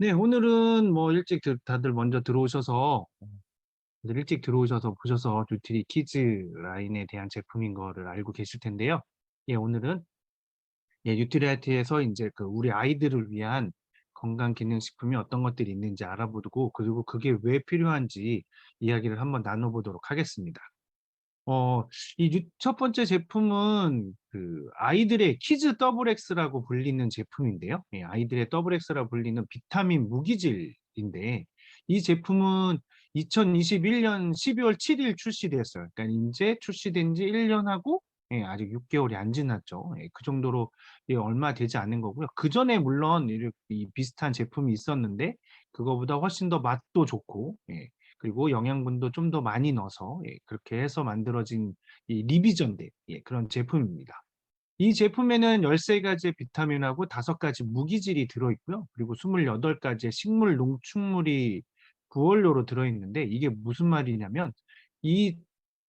네, 오늘은 뭐 다들 먼저 들어오셔서 다들 일찍 들어오셔서 보셔서 뉴트리 키즈 라인에 대한 제품인 거를 알고 계실 텐데요. 예, 오늘은 뉴트리아트에서 이제 그 우리 아이들을 위한 건강 기능 식품이 어떤 것들이 있는지 알아보고 그리고 그게 왜 필요한지 이야기를 한번 나눠보도록 하겠습니다. 어, 첫 번째 제품은 그 아이들의 키즈 더블 X라고 불리는 제품인데요. 예, 아이들의 더블 X라고 불리는 비타민 무기질인데 이 제품은 2021년 12월 7일 출시됐어요. 그러니까 이제 출시된 지 1년하고 아직 6개월이 안 지났죠. 예, 그 정도로 얼마 되지 않은 거고요. 그 전에 물론 이 비슷한 제품이 있었는데 그거보다 훨씬 더 맛도 좋고 그리고 영양분도 좀 더 많이 넣어서 그렇게 해서 만들어진 이 리비전대 그런 제품입니다. 이 제품에는 13가지의 비타민하고 5가지 무기질이 들어있고요. 그리고 28가지의 식물 농축물이 구원료로 들어있는데 이게 무슨 말이냐면 이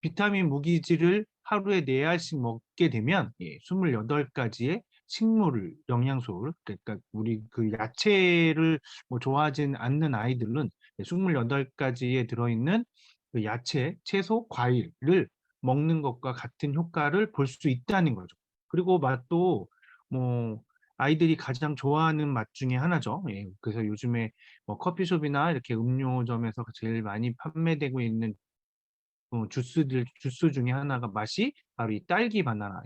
비타민 무기질을 하루에 4알씩 먹게 되면 28가지의 식물 영양소를 그러니까 우리 그 야채를 뭐 좋아하진 않는 아이들은 28가지에 들어있는 그 야채, 채소, 과일을 먹는 것과 같은 효과를 볼 수 있다는 거죠. 그리고 맛도 뭐 아이들이 가장 좋아하는 맛 중에 하나죠. 예, 그래서 요즘에 뭐 커피숍이나 이렇게 음료점에서 제일 많이 판매되고 있는 주스 중에 하나가 맛이 바로 이 딸기 바나나,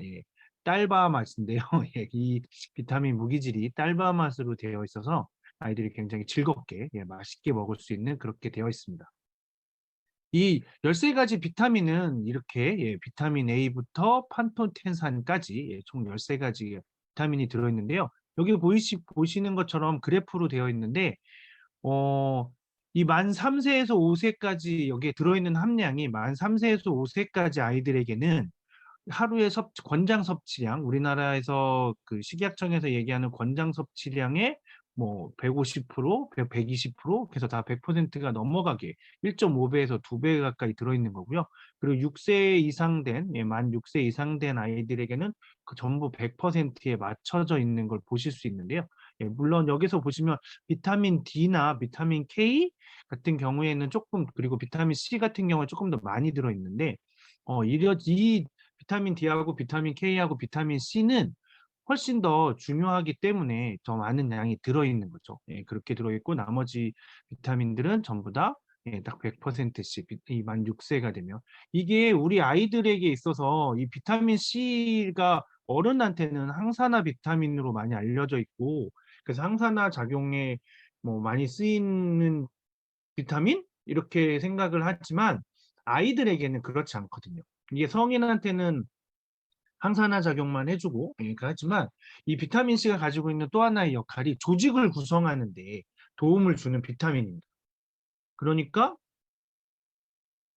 딸바 맛인데요. 예, 이 비타민 무기질이 딸바 맛으로 되어 있어서 아이들이 굉장히 즐겁게, 맛있게 먹을 수 있는 그렇게 되어 있습니다. 이 13가지 비타민은 이렇게 비타민 A부터 판토텐산까지 총 13가지 비타민이 들어있는데요. 여기 보시는 것처럼 그래프로 되어 있는데 어, 이 만 3세에서 5세까지 여기에 들어있는 함량이 만 3세에서 5세까지 아이들에게는 하루의 권장 섭취량, 우리나라에서 그 식약청에서 얘기하는 권장 섭취량의 뭐 150%, 120% 그래서 다 100%가 넘어가게 1.5배에서 2배 가까이 들어있는 거고요. 그리고 6세 이상 된, 만 6세 이상 된 아이들에게는 그 전부 100%에 맞춰져 있는 걸 보실 수 있는데요. 물론 여기서 보시면 비타민 D나 비타민 K 같은 경우에는 조금, 그리고 비타민 C 같은 경우에 조금 더 많이 들어있는데, 이 비타민 D하고 비타민 K하고 비타민 C는 훨씬 더 중요하기 때문에 더 많은 양이 들어있는 거죠. 그렇게 들어있고 나머지 비타민들은 전부 다 딱 100%씩 이만 6세가 되면 이게 우리 아이들에게 있어서 이 비타민 C가 어른한테는 항산화 비타민으로 많이 알려져 있고 그래서 항산화 작용에 뭐 많이 쓰이는 비타민 이렇게 생각을 하지만 아이들에게는 그렇지 않거든요. 이게 성인한테는 항산화 작용만 해주고 하지만 이 비타민 C가 가지고 있는 또 하나의 역할이 조직을 구성하는 데 도움을 주는 비타민입니다. 그러니까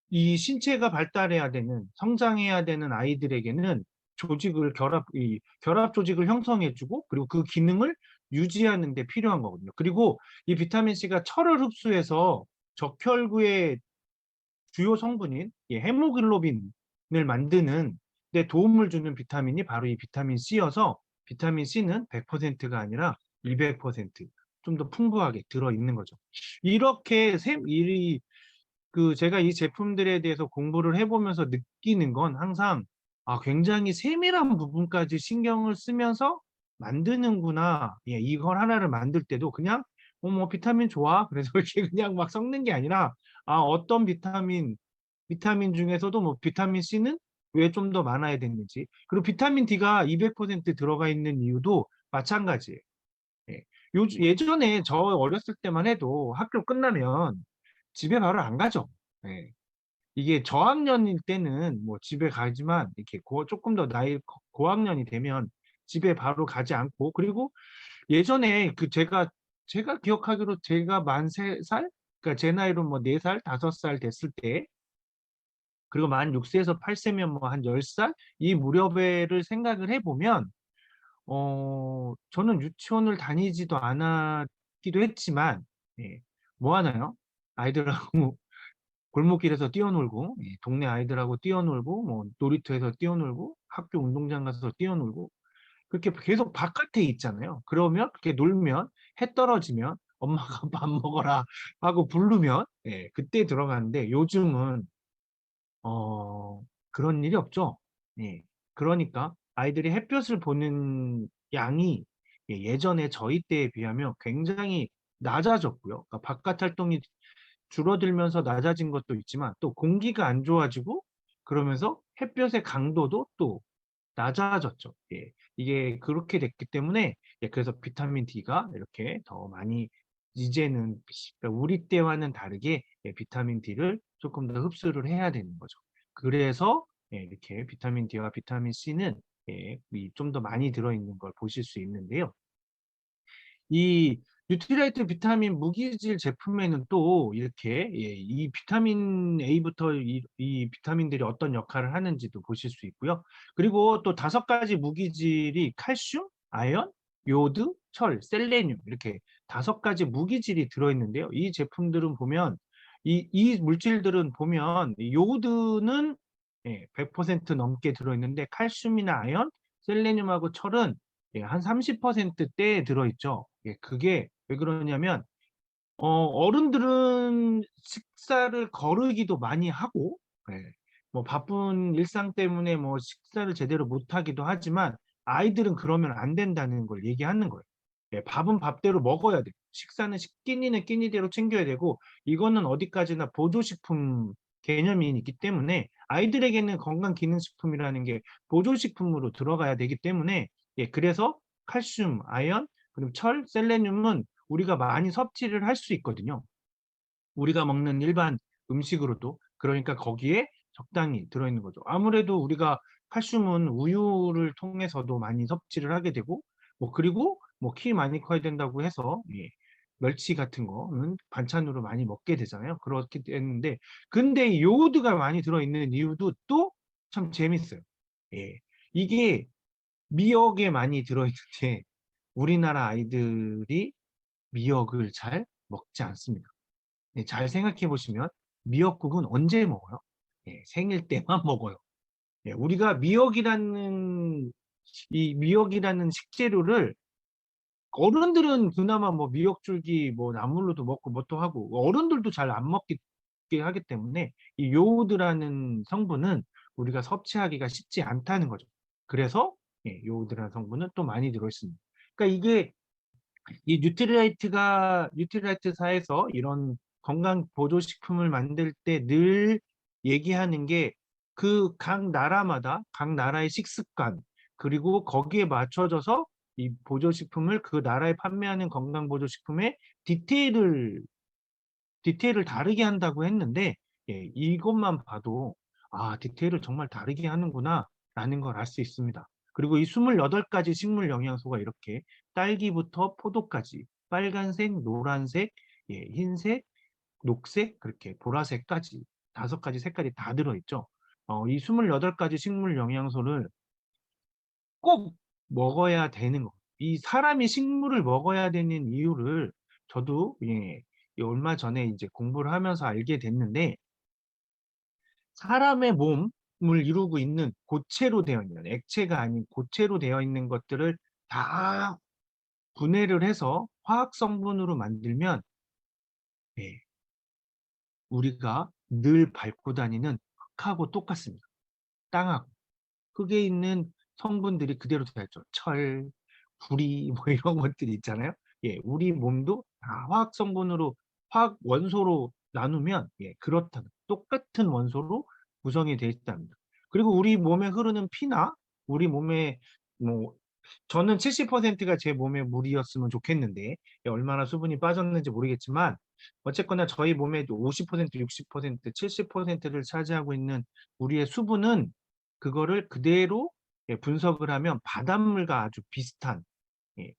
이 신체가 발달해야 되는 성장해야 되는 아이들에게는 이 결합 조직을 형성해주고 그리고 그 기능을 유지하는 데 필요한 거거든요. 그리고 이 비타민 C가 철을 흡수해서 적혈구의 주요 성분인 헤모글로빈을 만드는 데 도움을 주는 비타민이 바로 이 비타민 C여서 비타민 C는 100%가 아니라 200%좀 더 풍부하게 들어있는 거죠. 이렇게 제가 이 제품들에 대해서 공부를 해보면서 느끼는 건 항상 굉장히 세밀한 부분까지 신경을 쓰면서 만드는구나. 이걸 하나를 만들 때도 그냥 뭐 비타민 좋아. 그래서 이렇게 그냥 막 섞는 게 아니라 어떤 비타민 중에서도 뭐 비타민 C는 왜 좀 더 많아야 되는지 그리고 비타민 D가 200% 들어가 있는 이유도 마찬가지예요. 예. 예전에 저 어렸을 때만 해도 학교 끝나면 집에 바로 안 가죠. 예. 이게 저학년일 때는 뭐 집에 가지만 이렇게 조금 더 고학년이 되면 집에 바로 가지 않고 그리고 예전에 제가 기억하기로 제가 만 3살 그러니까 제 나이로 뭐 4살, 5살 됐을 때 그리고 만 6세에서 8세면 뭐 한 10살 이 무렵에를 생각을 해보면 저는 유치원을 다니지도 않았기도 했지만 뭐 하나요? 아이들하고 골목길에서 뛰어놀고 동네 아이들하고 뛰어놀고 뭐 놀이터에서 뛰어놀고 학교 운동장 가서 뛰어놀고 그렇게 계속 바깥에 있잖아요. 그러면 그렇게 놀면 해 떨어지면 엄마가 밥 먹어라 하고 부르면 예, 그때 들어가는데 요즘은 그런 일이 없죠. 예. 그러니까 아이들이 햇볕을 보는 양이 예전에 저희 때에 비하면 굉장히 낮아졌고요. 그러니까 바깥 활동이 줄어들면서 낮아진 것도 있지만 또 공기가 안 좋아지고 그러면서 햇볕의 강도도 또 낮아졌죠. 예. 이게 그렇게 됐기 때문에 예, 그래서 비타민 D가 이렇게 더 많이 이제는 그러니까 우리 때와는 다르게 예, 비타민 D를 조금 더 흡수를 해야 되는 거죠. 그래서 예, 이렇게 비타민 D와 비타민 C는 예, 좀 더 많이 들어있는 걸 보실 수 있는데요. 이 뉴트리라이트 비타민 무기질 제품에는 또 이렇게 예, 이 비타민 A부터 이 비타민들이 어떤 역할을 하는지도 보실 수 있고요. 그리고 또 5가지 무기질이 칼슘, 아연, 요오드, 철, 셀레늄 이렇게 5가지 무기질이 들어있는데요. 이 제품들은 보면 이 물질들은 보면 요오드는 예, 100% 넘게 들어있는데 칼슘이나 아연, 셀레늄하고 철은 예, 한 30%대에 들어있죠. 예, 그게 왜 그러냐면 어른들은 식사를 거르기도 많이 하고 예, 뭐 바쁜 일상 때문에 뭐 식사를 제대로 못 하기도 하지만 아이들은 그러면 안 된다는 걸 얘기하는 거예요. 예, 밥은 밥대로 먹어야 돼. 식사는 끼니는 끼니대로 챙겨야 되고 이거는 어디까지나 보조식품 개념이 있기 때문에 아이들에게는 건강기능식품이라는 게 보조식품으로 들어가야 되기 때문에 예, 그래서 칼슘, 아연, 그리고 철, 셀레늄은 우리가 많이 섭취를 할 수 있거든요. 우리가 먹는 일반 음식으로도 그러니까 거기에 적당히 들어있는 거죠. 아무래도 우리가 칼슘은 우유를 통해서도 많이 섭취를 하게 되고 뭐 그리고 뭐 키 많이 커야 된다고 해서 예, 멸치 같은 거는 반찬으로 많이 먹게 되잖아요. 그렇게 되는데 근데 이 요오드가 많이 들어있는 이유도 또 참 재밌어요. 예. 이게 미역에 많이 들어있는데 우리나라 아이들이 미역을 잘 먹지 않습니다. 네, 잘 생각해 보시면 미역국은 언제 먹어요? 예, 생일 때만 먹어요. 예, 우리가 미역이라는 식재료를 어른들은 그나마 뭐 미역줄기 뭐 나물로도 먹고 뭣도 하고 어른들도 잘 안 먹게 하기 때문에 이 요오드라는 성분은 우리가 섭취하기가 쉽지 않다는 거죠. 그래서 예, 요오드라는 성분은 또 많이 들어있습니다. 그러니까 이게 이 뉴트리라이트사에서 이런 건강 보조식품을 만들 때 늘 얘기하는 게 그 각 나라마다 각 나라의 식습관 그리고 거기에 맞춰져서 이 보조식품을 그 나라에 판매하는 건강 보조식품의 디테일을 다르게 한다고 했는데 예, 이것만 봐도 아 디테일을 정말 다르게 하는구나 라는 걸 알 수 있습니다. 그리고 이 28가지 식물 영양소가 이렇게 딸기부터 포도까지 빨간색, 노란색, 예, 흰색, 녹색, 그렇게 보라색까지 5가지 색깔이 다 들어있죠. 이 28가지 식물 영양소를 꼭 먹어야 되는 거. 이 사람이 식물을 먹어야 되는 이유를 저도 예, 이 얼마 전에 이제 공부를 하면서 알게 됐는데 사람의 몸을 이루고 있는 고체로 되어 있는 액체가 아닌 고체로 되어 있는 것들을 다 분해를 해서 화학 성분으로 만들면 예, 우리가 늘 밟고 다니는 흙하고 똑같습니다. 땅하고. 흙에 있는 성분들이 그대로 되어있죠. 철, 구리 뭐 이런 것들이 있잖아요. 예, 우리 몸도 다 화학 성분으로 화학 원소로 나누면 예, 그렇다. 똑같은 원소로 구성이 되어 있답니다. 그리고 우리 몸에 흐르는 피나 우리 몸에 뭐 저는 70%가 제 몸에 물이었으면 좋겠는데 예, 얼마나 수분이 빠졌는지 모르겠지만 어쨌거나 저희 몸의 50%, 60%, 70%를 차지하고 있는 우리의 수분은 그거를 그대로 예, 분석을 하면 바닷물과 아주 비슷한 예,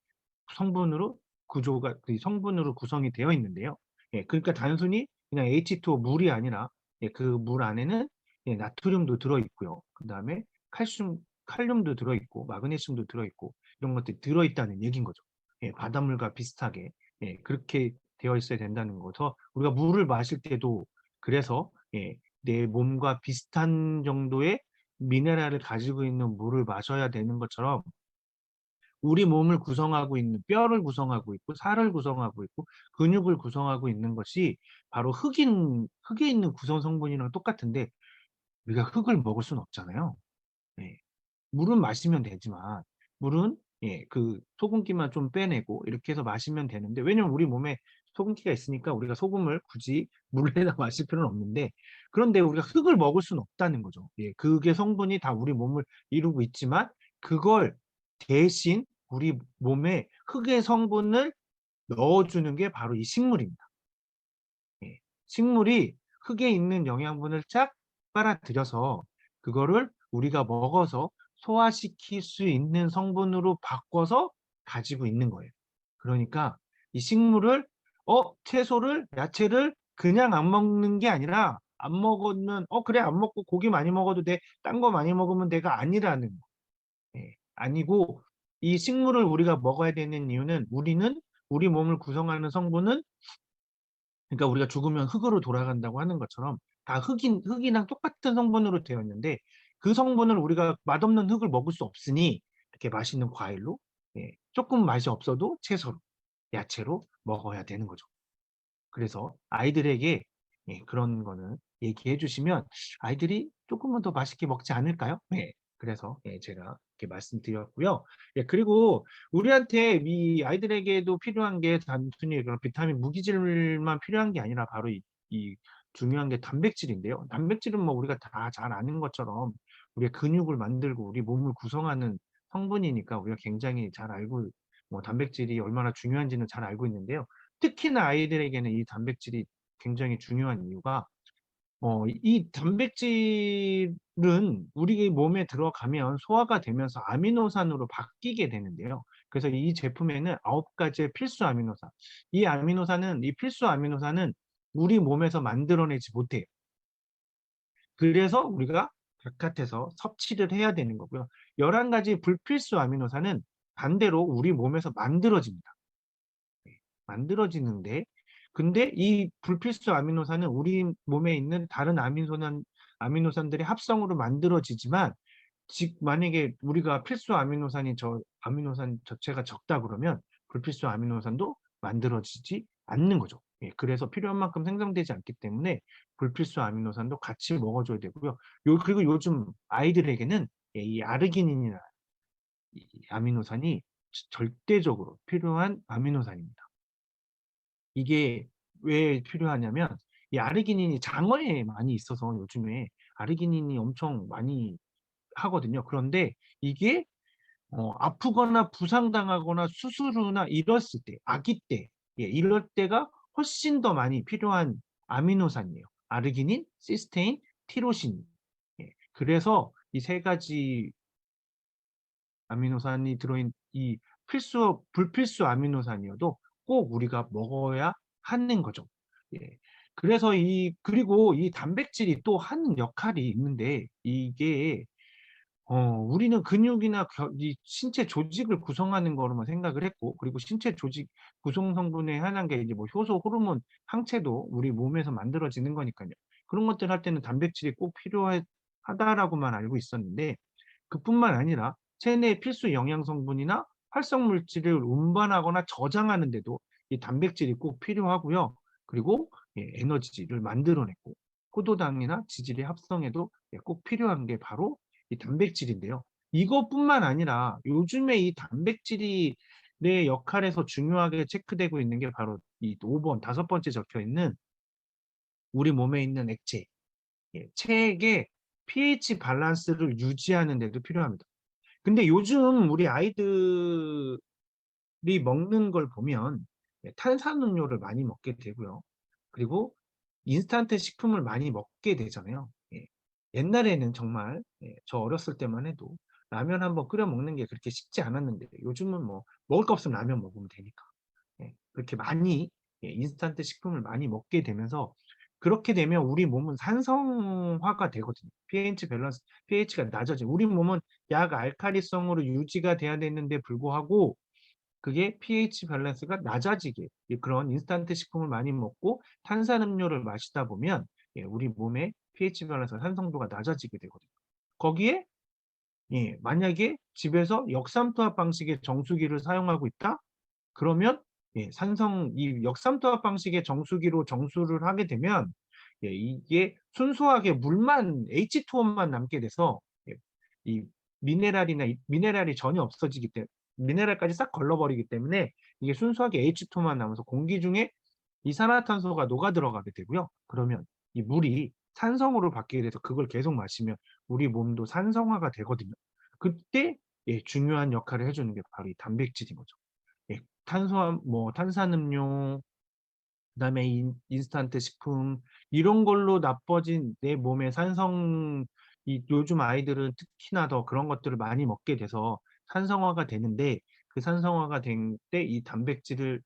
성분으로 그 성분으로 구성이 되어 있는데요. 예, 그러니까 단순히 그냥 H2O 물이 아니라 예, 그 물 안에는 예, 나트륨도 들어있고요. 그 다음에 칼륨도 들어있고 마그네슘도 들어있고 이런 것들이 들어있다는 얘기인 거죠. 예, 바닷물과 비슷하게 예, 그렇게 되어 있어야 된다는 거죠. 우리가 물을 마실 때도 그래서 예, 내 몸과 비슷한 정도의 미네랄을 가지고 있는 물을 마셔야 되는 것처럼 우리 몸을 구성하고 있는 뼈를 구성하고 있고 살을 구성하고 있고 근육을 구성하고 있는 것이 바로 흙에 있는 구성 성분이랑 똑같은데 우리가 흙을 먹을 수는 없잖아요. 예. 물은 마시면 되지만 물은 그 소금기만 좀 빼내고 이렇게 해서 마시면 되는데 왜냐면 우리 몸에 소금기가 있으니까 우리가 소금을 굳이 물에다 마실 필요는 없는데 그런데 우리가 흙을 먹을 수는 없다는 거죠. 예, 그게 성분이 다 우리 몸을 이루고 있지만 그걸 대신 우리 몸에 흙의 성분을 넣어주는 게 바로 이 식물입니다. 예. 식물이 흙에 있는 영양분을 쫙 빨아들여서 그거를 우리가 먹어서 소화시킬 수 있는 성분으로 바꿔서 가지고 있는 거예요. 그러니까 이 식물을 채소를 야채를 그냥 안 먹는 게 아니라 안 먹으면 그래 안 먹고 고기 많이 먹어도 돼. 딴 거 많이 먹으면 돼가 아니라는 거. 예. 아니고 이 식물을 우리가 먹어야 되는 이유는 우리는 우리 몸을 구성하는 성분은 그러니까 우리가 죽으면 흙으로 돌아간다고 하는 것처럼 다 흙이랑 똑같은 성분으로 되어 있는데 그 성분을 우리가 맛없는 흙을 먹을 수 없으니 이렇게 맛있는 과일로 조금 맛이 없어도 채소로 야채로 먹어야 되는 거죠. 그래서 아이들에게 그런 거는 얘기해 주시면 아이들이 조금은 더 맛있게 먹지 않을까요? 네. 그래서 제가 이렇게 말씀드렸고요. 그리고 우리한테 이 아이들에게도 필요한 게 단순히 그런 비타민 무기질만 필요한 게 아니라 바로 이 중요한 게 단백질인데요. 단백질은 뭐 우리가 다 잘 아는 것처럼 우리의 근육을 만들고 우리 몸을 구성하는 성분이니까 우리가 굉장히 잘 알고 뭐 단백질이 얼마나 중요한지는 잘 알고 있는데요. 특히나 아이들에게는 이 단백질이 굉장히 중요한 이유가 이 단백질은 우리 몸에 들어가면 소화가 되면서 아미노산으로 바뀌게 되는데요. 그래서 이 제품에는 9가지의 필수 아미노산. 이 필수 아미노산은 우리 몸에서 만들어내지 못해요. 그래서 우리가 바깥에서 섭취를 해야 되는 거고요. 11가지 불필수 아미노산은 반대로 우리 몸에서 만들어집니다. 만들어지는데 근데 이 불필수 아미노산은 우리 몸에 있는 다른 아미노산들의 합성으로 만들어지지만 만약에 우리가 필수 아미노산 자체가 적다 그러면 불필수 아미노산도 만들어지지 않는 거죠. 그래서 필요한 만큼 생성되지 않기 때문에 불필수 아미노산도 같이 먹어줘야 되고요. 그리고 요즘 아이들에게는 이 아르기닌이나 이 아미노산이 절대적으로 필요한 아미노산입니다. 이게 왜 필요하냐면 이 아르기닌이 장어에 많이 있어서 요즘에 아르기닌이 엄청 많이 하거든요. 그런데 이게 아프거나 부상당하거나 수술 후나 이랬을 때, 아기 때, 이럴 때가 훨씬 더 많이 필요한 아미노산이에요. 아르기닌, 시스테인, 티로신. 그래서 이 3가지 아미노산이 들어있는 이 불필수 아미노산이어도 꼭 우리가 먹어야 하는 거죠. 예. 그래서 그리고 이 단백질이 또 하는 역할이 있는데 이게 우리는 근육이나 이 신체 조직을 구성하는 거로만 생각을 했고 그리고 신체 조직 구성 성분의 하나인 게 이제 뭐 효소, 호르몬, 항체도 우리 몸에서 만들어지는 거니까요. 그런 것들 할 때는 단백질이 꼭 필요하다라고만 알고 있었는데 그뿐만 아니라 체내 필수 영양 성분이나 활성 물질을 운반하거나 저장하는 데도 이 단백질이 꼭 필요하고요. 그리고 에너지를 만들어내고 포도당이나 지질의 합성에도 꼭 필요한 게 바로 이 단백질인데요. 이것뿐만 아니라 요즘에 이 단백질이 내 역할에서 중요하게 체크되고 있는 게 바로 이 5번, 5번째 적혀 있는 우리 몸에 있는 액체, 체액의 pH 밸런스를 유지하는 데도 필요합니다. 근데 요즘 우리 아이들이 먹는 걸 보면 탄산음료를 많이 먹게 되고요. 그리고 인스턴트 식품을 많이 먹게 되잖아요. 옛날에는 정말 저 어렸을 때만 해도 라면 한번 끓여 먹는 게 그렇게 쉽지 않았는데 요즘은 뭐 먹을 거 없으면 라면 먹으면 되니까 그렇게 많이 인스턴트 식품을 많이 먹게 되면서 그렇게 되면 우리 몸은 산성화가 되거든요. pH가 낮아져요. 우리 몸은 약 알칼리성으로 유지가 돼야 되는데 불구하고 그게 pH 밸런스가 낮아지게 그런 인스턴트 식품을 많이 먹고 탄산음료를 마시다 보면 우리 몸의 pH 밸런스 산성도가 낮아지게 되거든요. 거기에 예, 만약에 집에서 역삼투압 방식의 정수기를 사용하고 있다? 그러면 예, 이 역삼투압 방식의 정수기로 정수를 하게 되면 예, 이게 순수하게 물만 H2O만 남게 돼서 예, 이 미네랄이 전혀 없어지기 때문에 미네랄까지 싹 걸러버리기 때문에 이게 순수하게 H2만 남아서 공기 중에 이산화탄소가 녹아 들어가게 되고요. 그러면 이 물이 산성으로 바뀌게 돼서 그걸 계속 마시면 우리 몸도 산성화가 되거든요. 그때 예, 중요한 역할을 해주는 게 바로 이 단백질인 거죠. 예, 탄산음료, 그다음에 인스턴트 식품 이런 걸로 나빠진 내 몸의 요즘 아이들은 특히나 더 그런 것들을 많이 먹게 돼서 산성화가 되는데 그 산성화가 된 때 이 단백질을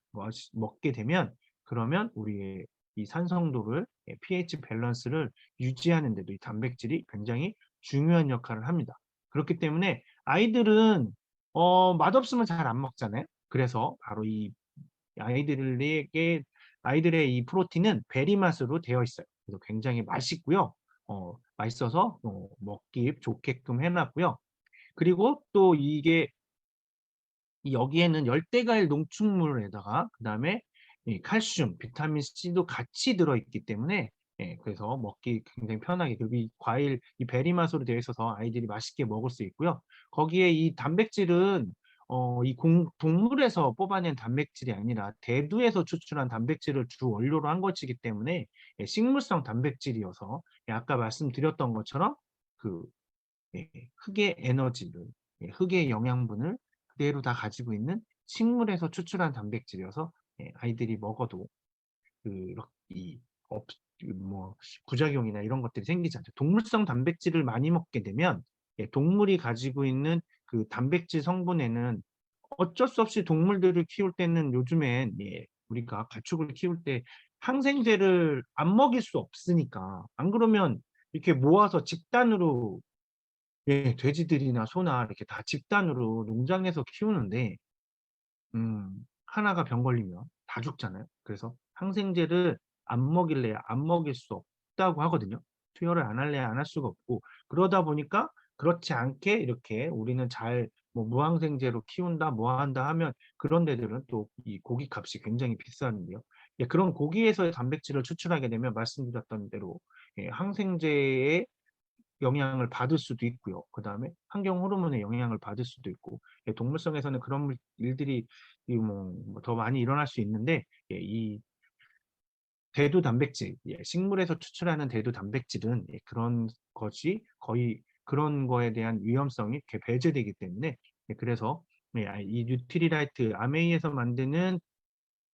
먹게 되면 그러면 우리의 이 산성도를 pH 밸런스를 유지하는 데도 이 단백질이 굉장히 중요한 역할을 합니다. 그렇기 때문에 아이들은 맛없으면 잘 안 먹잖아요. 그래서 바로 이 아이들에게 아이들의 이 프로틴은 베리 맛으로 되어 있어요. 그래서 굉장히 맛있고요. 맛있어서 먹기 좋게끔 해놨고요. 그리고 또 이게 여기에는 열대과일 농축물에다가 그다음에 이 칼슘, 비타민 C도 같이 들어있기 때문에 예, 그래서 먹기 굉장히 편하게 그리고 이 과일 이 베리 맛으로 되어 있어서 아이들이 맛있게 먹을 수 있고요. 거기에 이 단백질은 동물에서 뽑아낸 단백질이 아니라 대두에서 추출한 단백질을 주 원료로 한 것이기 때문에 예, 식물성 단백질이어서 예, 아까 말씀드렸던 것처럼 그 예, 흙의 에너지를 흙의 영양분을 그대로 다 가지고 있는 식물에서 추출한 단백질이어서 예, 아이들이 먹어도 이 업, 뭐 부작용이나 이런 것들이 생기지 않죠. 동물성 단백질을 많이 먹게 되면 예, 동물이 가지고 있는 그 단백질 성분에는 어쩔 수 없이 동물들을 키울 때는 요즘엔 예, 우리가 가축을 키울 때 항생제를 안 먹일 수 없으니까 안 그러면 이렇게 모아서 집단으로 예, 돼지들이나 소나 이렇게 다 집단으로 농장에서 키우는데 하나가 병 걸리면 다 죽잖아요. 그래서 항생제를 안 먹일래야 안 먹일 수 없다고 하거든요. 투여를 안 할래야 안 할 수가 없고 그러다 보니까 그렇지 않게 이렇게 우리는 잘 뭐 무항생제로 키운다 뭐 한다 하면 그런 데들은 또 이 고기 값이 굉장히 비싸는데요. 예, 그런 고기에서 단백질을 추출하게 되면 말씀드렸던 대로 예, 항생제의 영향을 받을 수도 있고요. 그다음에 환경 호르몬의 영향을 받을 수도 있고 예, 동물성에서는 그런 일들이 더 많이 일어날 수 있는데 예, 이 대두 단백질, 예, 식물에서 추출하는 대두 단백질은 예, 그런 것이 거의 그런 거에 대한 위험성이 이렇게 배제되기 때문에 예, 그래서 예, 이 뉴트리라이트 아메이에서 만드는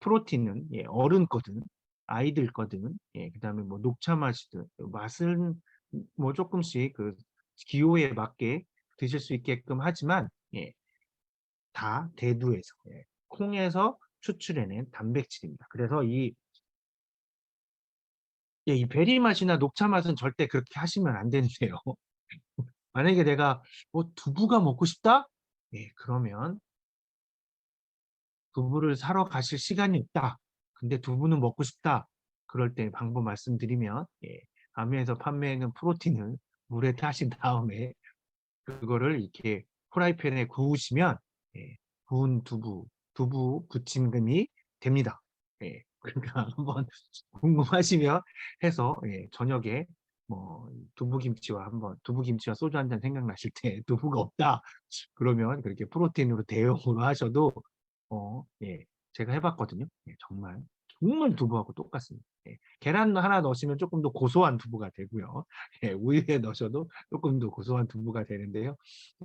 프로틴은 예, 어른 거든 아이들 거든 예, 그다음에 뭐 녹차 맛이든 맛은 뭐 조금씩 그 기호에 맞게 드실 수 있게끔 하지만 예, 다 대두에서 예, 콩에서 추출해낸 단백질입니다. 그래서 예, 이 베리 맛이나 녹차 맛은 절대 그렇게 하시면 안 되는데요. 만약에 내가 뭐 두부가 먹고 싶다? 예, 그러면 두부를 사러 가실 시간이 없다. 근데 두부는 먹고 싶다. 그럴 때 방법 말씀드리면 예, 아미에서 판매하는 프로틴을 물에 타신 다음에 그거를 이렇게 프라이팬에 구우시면 예, 구운 두부 부침금이 됩니다. 예, 그러니까 한번 궁금하시면 해서 예, 저녁에 뭐 두부김치와 소주 한 잔 생각나실 때 두부가 없다 그러면 그렇게 프로틴으로 대용으로 하셔도 예, 제가 해봤거든요. 예, 정말 두부하고 똑같습니다. 예, 계란 하나 넣으시면 조금 더 고소한 두부가 되고요. 예, 우유에 넣으셔도 조금 더 고소한 두부가 되는데요.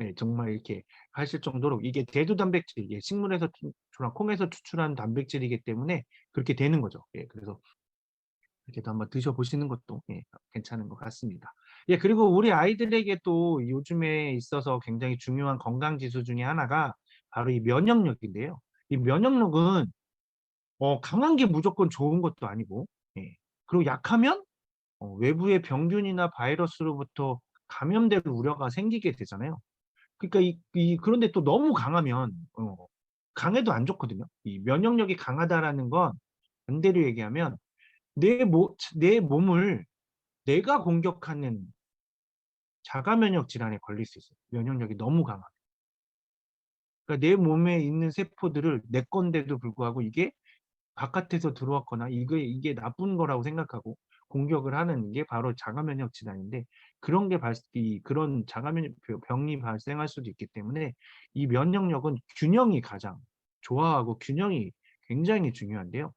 예, 정말 이렇게 하실 정도로 이게 대두 단백질, 이게 식물에서 추출한 콩에서 추출한 단백질이기 때문에 그렇게 되는 거죠. 예, 그래서 이렇게도 한번 드셔보시는 것도 예, 괜찮은 것 같습니다. 예, 그리고 우리 아이들에게 또 요즘에 있어서 굉장히 중요한 건강 지수 중에 하나가 바로 이 면역력인데요. 이 면역력은 강한 게 무조건 좋은 것도 아니고, 예, 그리고 약하면 외부의 병균이나 바이러스로부터 감염될 우려가 생기게 되잖아요. 그러니까 그런데 또 너무 강하면 강해도 안 좋거든요. 이 면역력이 강하다라는 건 반대로 얘기하면 내 몸을 내가 공격하는 자가 면역 질환에 걸릴 수 있어요. 면역력이 너무 강하면. 그러니까 내 몸에 있는 세포들을 내 건데도 불구하고 이게 바깥에서 들어왔거나 이게 나쁜 거라고 생각하고 공격을 하는 게 바로 자가 면역 질환인데, 그런 자가 면역 병이 발생할 수도 있기 때문에 이 면역력은 균형이 가장 조화하고 균형이 굉장히 중요한데요.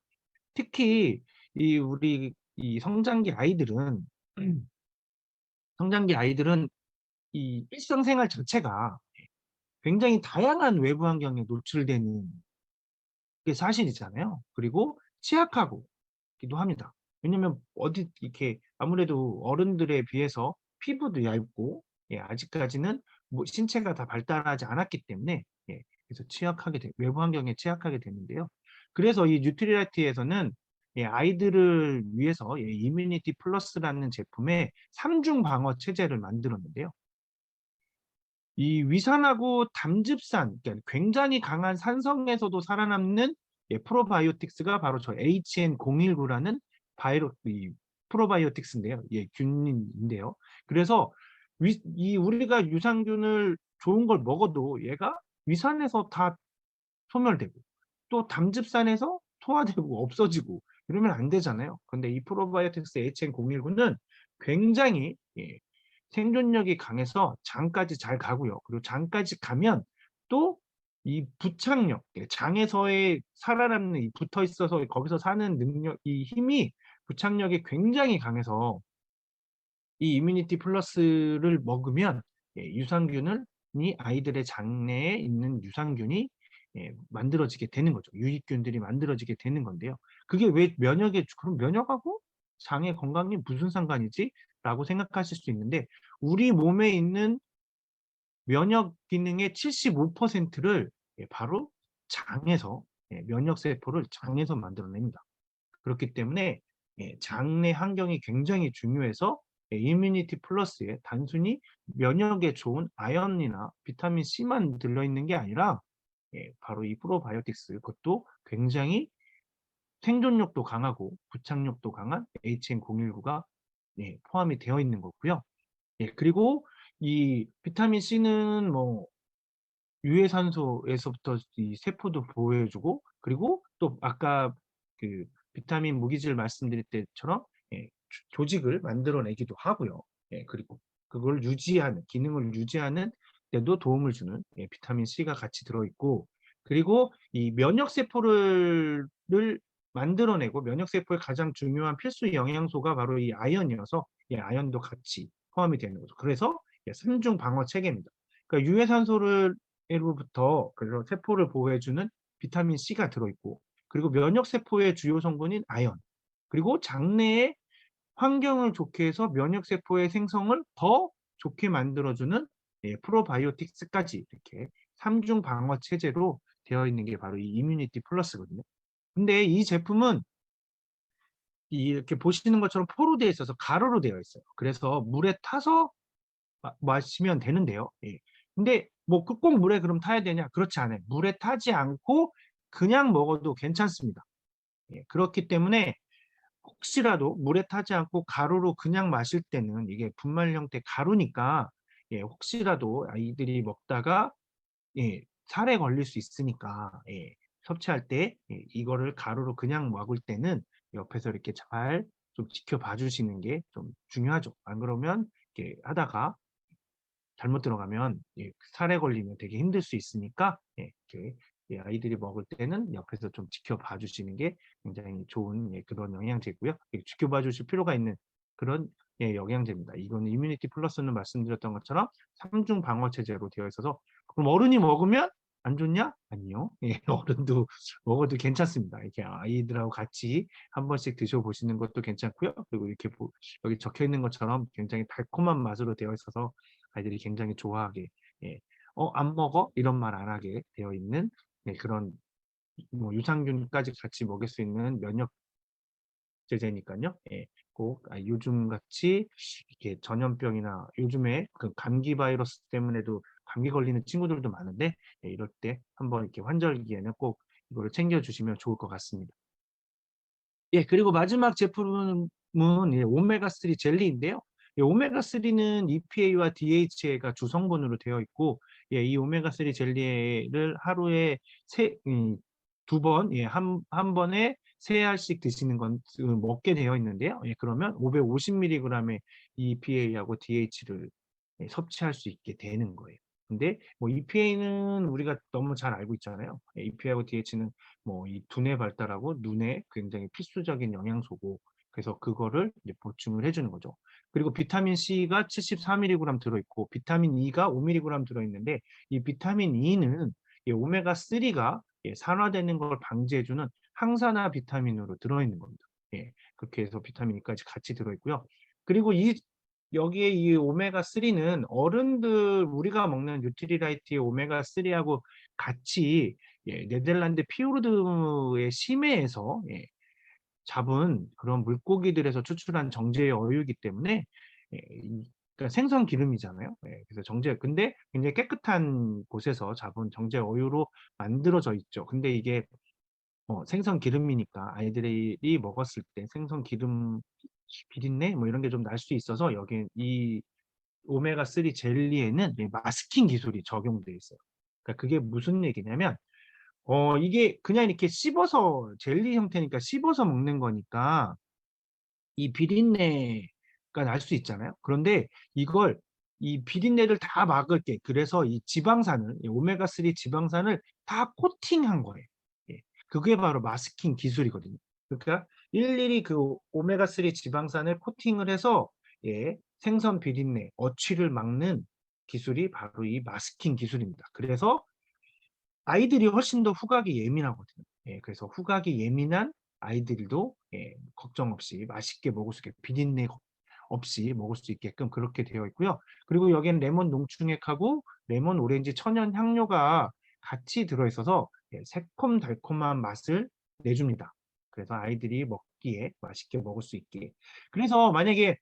특히 우리 이 성장기 아이들은 이 일상생활 자체가 굉장히 다양한 외부 환경에 노출되는 게 사실이잖아요. 그리고 취약하고 기도 합니다. 왜냐면 어디 이렇게 아무래도 어른들에 비해서 피부도 얇고, 아직까지는 뭐 신체가 다 발달하지 않았기 때문에, 그래서 외부 환경에 취약하게 되는데요. 그래서 이 뉴트리라이트에서는 아이들을 위해서 이뮤니티 플러스라는 제품의 3중 방어 체제를 만들었는데요. 이 위산하고 담즙산, 그러니까 굉장히 강한 산성에서도 살아남는 프로바이오틱스가 바로 저 HN019라는 이 프로바이오틱스인데요. 균인데요. 그래서 우리가 유산균을 좋은 걸 먹어도 얘가 위산에서 다 소멸되고 또 담즙산에서 소화되고 없어지고 이러면 안 되잖아요. 근데 이 프로바이오틱스 HN019는 굉장히 생존력이 강해서 장까지 잘 가고요. 그리고 장까지 가면 또 이 부착력, 장에서의 살아남는 붙어 있어서 거기서 사는 능력, 이 힘이 부착력이 굉장히 강해서 이 이뮤니티 플러스를 먹으면 이 아이들의 장내에 있는 유산균이 만들어지게 되는 거죠. 유익균들이 만들어지게 되는 건데요. 그게 왜 그럼 면역하고 장의 건강이 무슨 상관이지? 라고 생각하실 수 있는데, 우리 몸에 있는 면역 기능의 75%를 바로 면역 세포를 장에서 만들어냅니다. 그렇기 때문에 장내 환경이 굉장히 중요해서 이뮤니티 플러스에 단순히 면역에 좋은 아연이나 비타민 C만 들어있는 게 아니라 바로 이 프로바이오틱스, 그것도 굉장히 생존력도 강하고 부착력도 강한 HN019가 포함이 되어 있는 거고요. 그리고 이 비타민 C는 뭐 유해산소에서부터 이 세포도 보호해주고, 그리고 또 아까 그 비타민 무기질 말씀드릴 때처럼 조직을 만들어내기도 하고요. 그리고 그걸 기능을 유지하는 데도 도움을 주는 비타민 C가 같이 들어있고, 그리고 이 면역세포를 만들어내고 면역세포의 가장 중요한 필수 영양소가 바로 이 아연이어서 아연도 같이 포함이 되는 거죠. 그래서 3중 방어 체계입니다. 그러니까 유해산소로부터 그래서 세포를 보호해주는 비타민 C가 들어있고, 그리고 면역세포의 주요 성분인 아연, 그리고 장내의 환경을 좋게 해서 면역세포의 생성을 더 좋게 만들어주는 프로바이오틱스까지 이렇게 3중 방어 체제로 되어 있는 게 바로 이 이뮤니티 플러스거든요. 근데 이 제품은 이렇게 보시는 것처럼 포로 되어 있어서 가루로 되어 있어요. 그래서 물에 타서 마시면 되는데요. 근데 뭐 꼭 물에 그럼 타야 되냐? 그렇지 않아요. 물에 타지 않고 그냥 먹어도 괜찮습니다. 그렇기 때문에 혹시라도 물에 타지 않고 가루로 그냥 마실 때는 이게 분말 형태 가루니까 혹시라도 아이들이 먹다가 살에 걸릴 수 있으니까 섭취할 때 이거를 가루로 그냥 먹을 때는 옆에서 이렇게 잘 좀 지켜봐 주시는 게 좀 중요하죠. 안 그러면 이렇게 하다가 잘못 들어가면 살에 걸리면 되게 힘들 수 있으니까 이렇게 아이들이 먹을 때는 옆에서 좀 지켜봐 주시는 게 굉장히 좋은 그런 영양제고요. 지켜봐 주실 필요가 있는 그런 영양제입니다. 이거는 이뮤니티 플러스는 말씀드렸던 것처럼 3중 방어 체제로 되어 있어서, 그럼 어른이 먹으면 안 좋냐? 아니요. 어른도 먹어도 괜찮습니다. 이렇게 아이들하고 같이 한 번씩 드셔보시는 것도 괜찮고요. 그리고 이렇게 여기 적혀 있는 것처럼 굉장히 달콤한 맛으로 되어 있어서 아이들이 굉장히 좋아하게, 안 먹어? 이런 말 안 하게 되어 있는 그런 뭐 유산균까지 같이 먹일 수 있는 면역 제제니까요. 꼭 요즘 같이 이렇게 전염병이나 요즘에 그 감기 바이러스 때문에도 감기 걸리는 친구들도 많은데, 이럴 때 한번 이렇게 환절기에는 꼭 이거를 챙겨 주시면 좋을 것 같습니다. 그리고 마지막 제품은 오메가3 젤리인데요. 오메가3는 EPA와 DHA가 주성분으로 되어 있고, 이 오메가3 젤리를 하루에 두 번, 한 번에 3알씩 드시는 건 먹게 되어 있는데요. 그러면 550mg의 EPA하고 DH를 섭취할 수 있게 되는 거예요. 근데 뭐 EPA는 우리가 너무 잘 알고 있잖아요. EPA하고 DH는 뭐 이 두뇌 발달하고 눈에 굉장히 필수적인 영양소고, 그래서 그거를 이제 보충을 해주는 거죠. 그리고 비타민 C가 74mg 들어있고 비타민 E가 5mg 들어있는데, 이 비타민 E는 오메가3가 산화되는 걸 방지해주는 항산화 비타민으로 들어있는 겁니다. 그렇게 해서 비타민 E까지 같이 들어있고요. 그리고 여기에 이 오메가3는 어른들 우리가 먹는 뉴트리라이트의 오메가3하고 같이 네덜란드 피오르드의 심해에서 잡은 그런 물고기들에서 추출한 정제의 어유이기 때문에, 그러니까 생선 기름이잖아요. 그래서 근데 굉장히 깨끗한 곳에서 잡은 정제 어유로 만들어져 있죠. 근데 이게 생선 기름이니까 아이들이 먹었을 때 생선 기름 비린내 뭐 이런 게 좀 날 수 있어서, 여기 이 오메가3 젤리에는 마스킹 기술이 적용돼 있어요. 그러니까 그게 무슨 얘기냐면, 이게 그냥 이렇게 씹어서 젤리 형태니까 씹어서 먹는 거니까 이 비린내가 날 수 있잖아요. 그런데 이걸 이 비린내를 다 막을 게, 그래서 이 지방산을 오메가3 지방산을 다 코팅한 거예요. 그게 바로 마스킹 기술이거든요. 그러니까 일일이 그 오메가3 지방산을 코팅을 해서 생선 비린내, 어취를 막는 기술이 바로 이 마스킹 기술입니다. 그래서 아이들이 훨씬 더 후각이 예민하거든요. 그래서 후각이 예민한 아이들도 걱정 없이 맛있게 먹을 수 있게, 비린내 없이 먹을 수 있게끔 그렇게 되어 있고요. 그리고 여기는 레몬 농축액하고 레몬 오렌지 천연 향료가 같이 들어있어서 새콤달콤한 맛을 내줍니다. 그래서 아이들이 먹기에 맛있게 먹을 수 있게. 그래서 만약에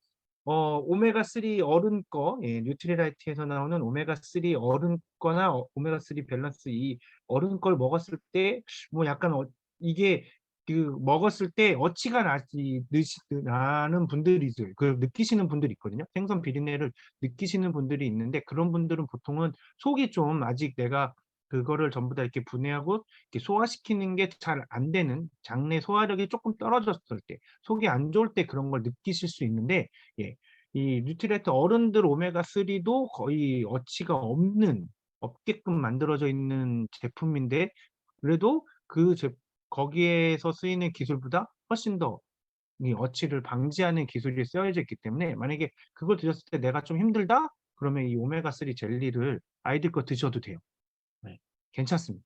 오메가3 어른 거, 뉴트리라이트에서 나오는 오메가3 어른 거나 오메가3 밸런스 이 어른 걸 먹었을 때 뭐 약간 이게 그 먹었을 때 어치가 나는 분들이 있어요. 그 느끼시는 분들이 있거든요. 생선 비린내를 느끼시는 분들이 있는데, 그런 분들은 보통은 속이 좀 아직 내가 그거를 전부 다 이렇게 분해하고 이렇게 소화시키는 게 잘 안 되는, 장내 소화력이 조금 떨어졌을 때, 속이 안 좋을 때 그런 걸 느끼실 수 있는데, 이 뉴트리라이트 어른들 오메가3도 거의 어치가 없게끔 만들어져 있는 제품인데, 그래도 거기에서 쓰이는 기술보다 훨씬 더 이 어치를 방지하는 기술이 쓰여져 있기 때문에, 만약에 그걸 드셨을 때 내가 좀 힘들다? 그러면 이 오메가3 젤리를 아이들 거 드셔도 돼요. 괜찮습니다.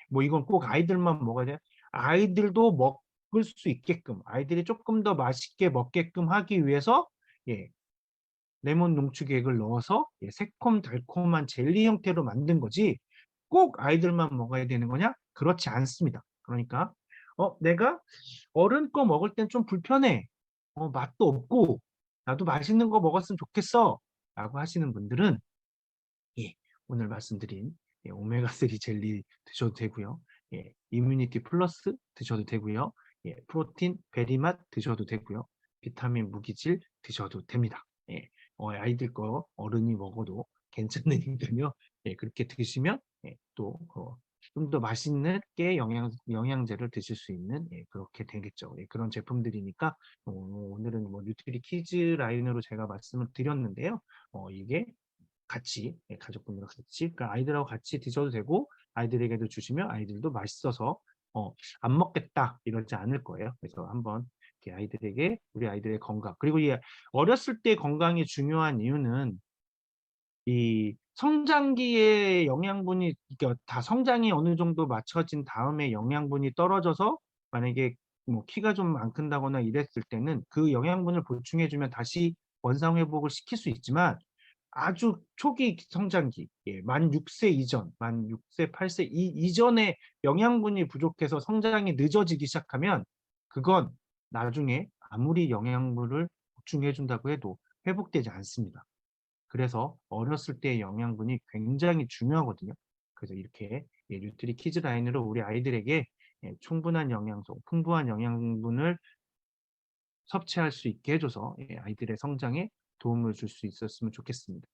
뭐 이건 꼭 아이들만 먹어야 돼. 아이들도 먹을 수 있게끔, 아이들이 조금 더 맛있게 먹게끔 하기 위해서 레몬 농축액을 넣어서 새콤달콤한 젤리 형태로 만든 거지, 꼭 아이들만 먹어야 되는 거냐? 그렇지 않습니다. 그러니까 내가 어른 거 먹을 땐 좀 불편해. 맛도 없고 나도 맛있는 거 먹었으면 좋겠어. 라고 하시는 분들은 오늘 말씀드린 오메가3 젤리 드셔도 되고요. 이뮤니티 플러스 드셔도 되고요. 프로틴 베리맛 드셔도 되고요. 비타민 무기질 드셔도 됩니다. 아이들 거 어른이 먹어도 괜찮으니까요. 그렇게 드시면 또 좀 더 맛있는 게 영양제를 드실 수 있는 그렇게 되겠죠. 그런 제품들이니까 오늘은 뭐 뉴트리 키즈 라인으로 제가 말씀을 드렸는데요. 이게 같이 가족분들과 같이, 그러니까 아이들하고 같이 드셔도 되고 아이들에게도 주시면 아이들도 맛있어서 안 먹겠다 이러지 않을 거예요. 그래서 한번 이렇게 우리 아이들의 건강, 그리고 이 어렸을 때 건강이 중요한 이유는 이 성장기에 영양분이, 그러니까 다 성장이 어느 정도 맞춰진 다음에 영양분이 떨어져서 만약에 뭐 키가 좀 안 큰다거나 이랬을 때는 그 영양분을 보충해주면 다시 원상 회복을 시킬 수 있지만, 아주 초기 성장기, 만 6세 이전, 만 6세, 8세 이전에 영양분이 부족해서 성장이 늦어지기 시작하면 그건 나중에 아무리 영양분을 보충해준다고 해도 회복되지 않습니다. 그래서 어렸을 때의 영양분이 굉장히 중요하거든요. 그래서 이렇게 뉴트리 키즈 라인으로 우리 아이들에게 충분한 영양소, 풍부한 영양분을 섭취할 수 있게 해줘서 아이들의 성장에 도움을 줄 수 있었으면 좋겠습니다.